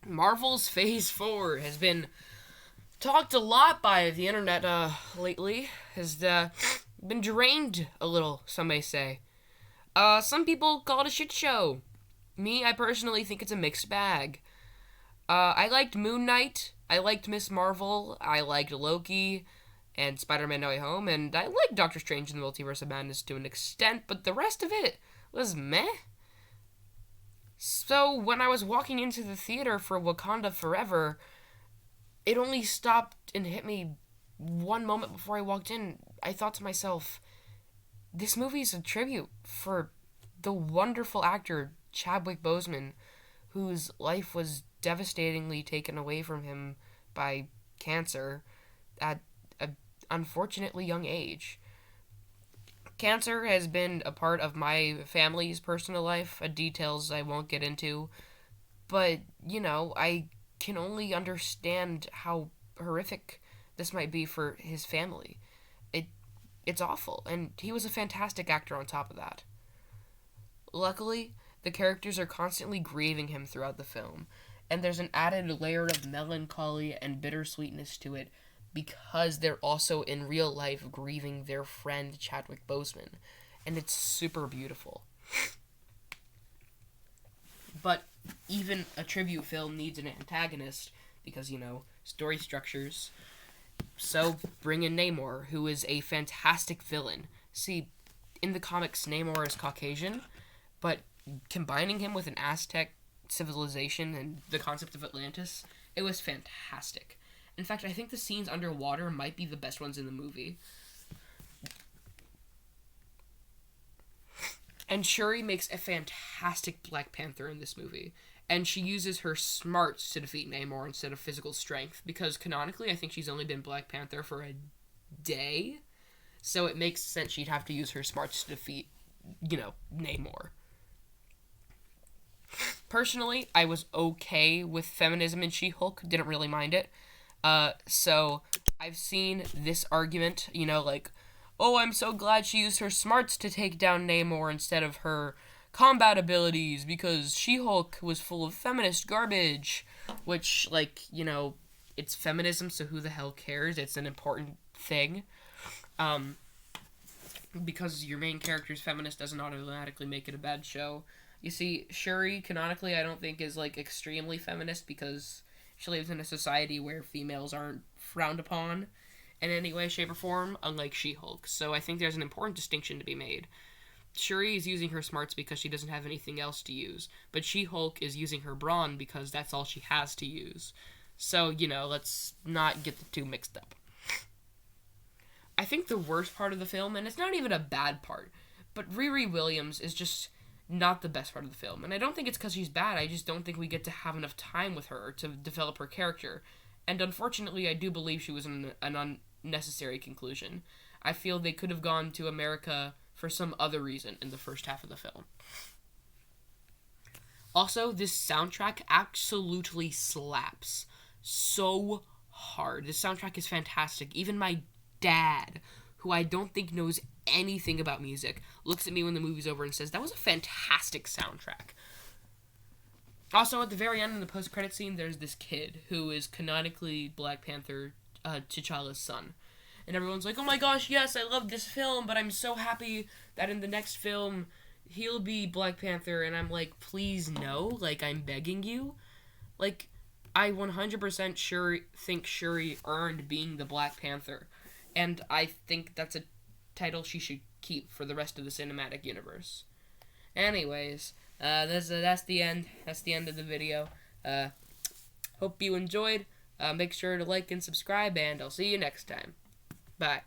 Marvel's Phase 4 has been talked a lot by the internet lately. Has been drained a little, some may say. Some people call it a shit show. Me, I personally think it's a mixed bag. I liked Moon Knight, I liked Miss Marvel, I liked Loki, and Spider-Man No Way Home, and I liked Doctor Strange in the Multiverse of Madness to an extent, but the rest of it was meh. So, when I was walking into the theater for Wakanda Forever, it only stopped and hit me one moment before I walked in. I thought to myself, this movie is a tribute for the wonderful actor Chadwick Boseman, whose life was devastatingly taken away from him by cancer at an unfortunately young age. Cancer has been a part of my family's personal life, details I won't get into, but, I can only understand how horrific this might be for his family. It's awful, and he was a fantastic actor on top of that. Luckily, the characters are constantly grieving him throughout the film, and there's an added layer of melancholy and bittersweetness to it because they're also in real life grieving their friend Chadwick Boseman, and it's super beautiful. But even a tribute film needs an antagonist because, story structures. So bring in Namor, who is a fantastic villain. See, in the comics, Namor is Caucasian, but combining him with an Aztec civilization and the concept of Atlantis, it was fantastic. In fact, I think the scenes underwater might be the best ones in the movie. And Shuri makes a fantastic Black Panther in this movie. And she uses her smarts to defeat Namor instead of physical strength. Because canonically, I think she's only been Black Panther for a day. So it makes sense she'd have to use her smarts to defeat, Namor. Personally, I was okay with feminism in She-Hulk. Didn't really mind it. So I've seen this argument, oh, I'm so glad she used her smarts to take down Namor instead of her combat abilities because She-Hulk was full of feminist garbage, which, it's feminism, so who the hell cares? It's an important thing. Because your main character's feminist doesn't automatically make it a bad show. You see, Shuri, canonically, I don't think is, extremely feminist because she lives in a society where females aren't frowned upon in any way, shape, or form, unlike She-Hulk. So I think there's an important distinction to be made. Shuri is using her smarts because she doesn't have anything else to use, but She-Hulk is using her brawn because that's all she has to use. So, let's not get the two mixed up. I think the worst part of the film, and it's not even a bad part, but Riri Williams is just not the best part of the film. And I don't think it's because she's bad, I just don't think we get to have enough time with her to develop her character. And unfortunately, I do believe she was an unnecessary conclusion. I feel they could have gone to America for some other reason in the first half of the film. Also, this soundtrack absolutely slaps so hard. This soundtrack is fantastic. Even my dad, who I don't think knows anything about music, looks at me when the movie's over and says, that was a fantastic soundtrack. Also, at the very end in the post-credit scene, there's this kid who is canonically Black Panther, T'Challa's son. And everyone's like, oh my gosh, yes, I love this film, but I'm so happy that in the next film, he'll be Black Panther. And I'm like, please no, I'm begging you. I 100% think Shuri earned being the Black Panther. And I think that's a title she should keep for the rest of the cinematic universe. Anyways, that's the end. That's the end of the video. Hope you enjoyed. Make sure to like and subscribe, and I'll see you next time. Bye.